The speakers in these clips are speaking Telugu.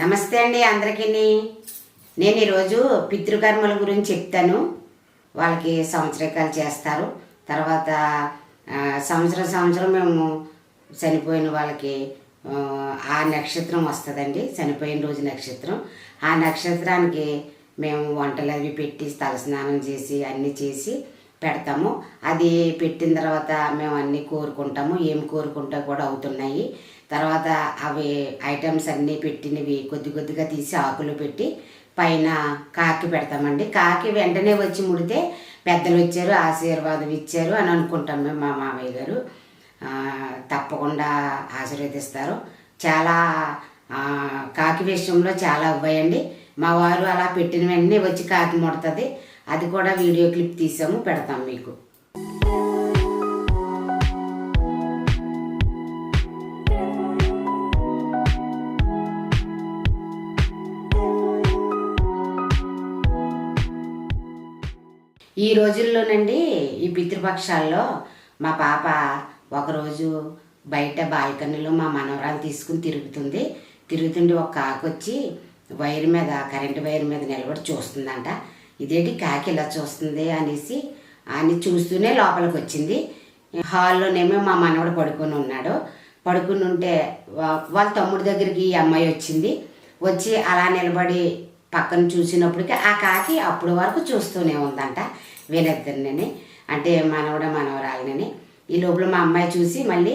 నమస్తే అండి అందరికీ. నేను ఈరోజు పితృకర్మల గురించి చెప్తాను. వాళ్ళకి సంవత్సరకాలు చేస్తారు. తర్వాత సంవత్సరం మేము చనిపోయిన వాళ్ళకి ఆ నక్షత్రం వస్తుందండి, చనిపోయిన రోజు నక్షత్రం. ఆ నక్షత్రానికి మేము వంటలు అవి పెట్టి తలస్నానం చేసి అన్నీ చేసి పెడతాము. అది పెట్టిన తర్వాత మేము అన్నీ కోరుకుంటాము. ఏం కోరుకుంటా కూడా అవుతున్నాయి. తర్వాత అవి ఐటమ్స్ అన్నీ పెట్టినవి కొద్ది కొద్దిగా తీసి ఆకులు పెట్టి పైన కాకి పెడతామండి. కాకి వెంటనే వచ్చి ముడితే పెద్దలు వచ్చారు, ఆశీర్వాదం ఇచ్చారు అని అనుకుంటాం మేము. మా మామయ్య గారు తప్పకుండా ఆశీర్వదిస్తారు. చాలా కాకి విషయంలో చాలా అవ్వాయండి. మా వారు అలా పెట్టిన వెంటనే వచ్చి కాకి ముడుతుంది. అది కూడా వీడియో క్లిప్ తీసాము, పెడతాం మీకు. ఈ రోజుల్లోనండి ఈ పితృపక్షాల్లో మా పాప ఒకరోజు బయట బాల్కనీలో మా మనవరాలు తీసుకుని తిరుగుతుంటే ఒక కాకి వచ్చి వైర్ మీద, కరెంటు వైర్ మీద నిలబడి చూస్తుందంట. ఇదేంటి కాకి ఇలా చూస్తుంది అనేసి అని చూస్తూనే లోపలికి వచ్చింది. హాల్లోనేమో మా మనవడు పడుకొని ఉన్నాడు. పడుకుని ఉంటే వాళ్ళ తమ్ముడి దగ్గరికి ఈ అమ్మాయి వచ్చింది. వచ్చి అలా నిలబడి పక్కన చూసినప్పటికీ ఆ కాకి అప్పటి వరకు చూస్తూనే ఉందంట వీళ్ళిద్దరిని, అంటే మనవరాలని. ఈ లోపల మా అమ్మాయి చూసి మళ్ళీ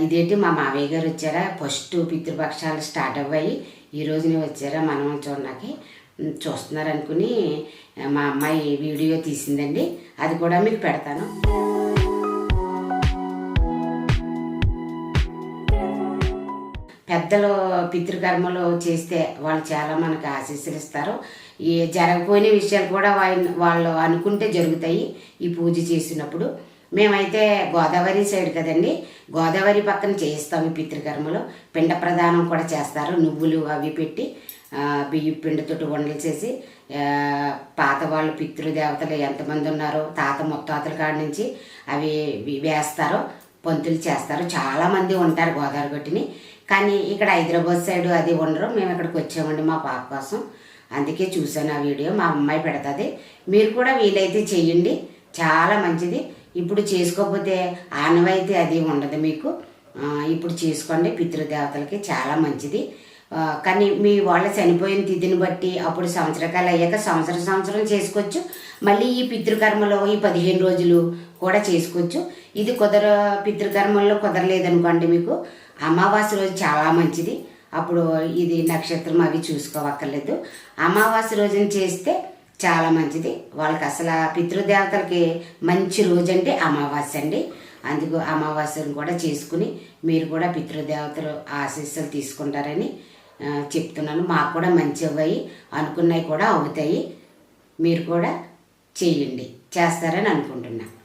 ఇదేంటి మా మావయ్య గారు వచ్చారా, ఫస్ట్ పితృపక్షాలు స్టార్ట్ అవ్వాయి, ఈ రోజునే వచ్చారా మనం చూడడానికి చూస్తున్నారు అనుకుని మా అమ్మాయి వీడియో తీసిందండి. అది కూడా మీకు పెడతాను. పెద్దలు పితృకర్మలు చేస్తే వాళ్ళు చాలా మనకు ఆశీస్సులు ఇస్తారు. ఈ జరగపోయిన విషయాలు కూడా వాళ్ళు అనుకుంటే జరుగుతాయి ఈ పూజ చేసినప్పుడు. మేమైతే గోదావరి సైడ్ కదండి, గోదావరి పక్కన చేయిస్తాము ఈ పితృకర్మలు. పిండ ప్రదానం కూడా చేస్తారు. నువ్వులు అవి పెట్టి బియ్యం పిండితోటి వండలు చేసి పాత వాళ్ళు పితృదేవతలు ఎంతమంది ఉన్నారో తాత ముత్తాతల కాడి నుంచి అవి వేస్తారు, పంతులు చేస్తారు. చాలామంది ఉంటారు గోదావరి గట్టుని. కానీ ఇక్కడ హైదరాబాద్ సైడ్ అది ఉండరు. మేము ఇక్కడికి వచ్చామండి మా పాప కోసం, అందుకే చూసాను ఆ వీడియో. మా అమ్మాయి పెడతుంది. మీరు కూడా వీలైతే చెయ్యండి, చాలా మంచిది. ఇప్పుడు చేసుకోకపోతే ఆనవాయితీ అది ఉండదు మీకు. ఇప్పుడు చేసుకోండి, పితృదేవతలకి చాలా మంచిది. కానీ మీ వాళ్ళ చనిపోయిన తిథిని బట్టి అప్పుడు సంవత్సరకాలు అయ్యాక సంవత్సరం చేసుకోవచ్చు. మళ్ళీ ఈ పితృకర్మలో ఈ 15 రోజులు కూడా చేసుకోవచ్చు. ఇది పితృకర్మల్లో కుదరలేదనుకోండి, మీకు అమావాస్య రోజు చాలా మంచిది. అప్పుడు ఇది నక్షత్రం అవి చూసుకోవక్కర్లేదు. అమావాస్య రోజున చేస్తే చాలా మంచిది. వాళ్ళకి అసలు పితృదేవతలకి మంచి రోజు అంటే అమావాస్య అండి. అందుకు అమావాస్యను కూడా చేసుకుని మీరు కూడా పితృదేవతలు ఆశీస్సులు తీసుకుంటారని చెప్తున్నాను. మాకు కూడా మంచి అవ్వాయి, అనుకున్నవి కూడా అవుతాయి. మీరు కూడా చేయండి, చేస్తారని అనుకుంటున్నాను.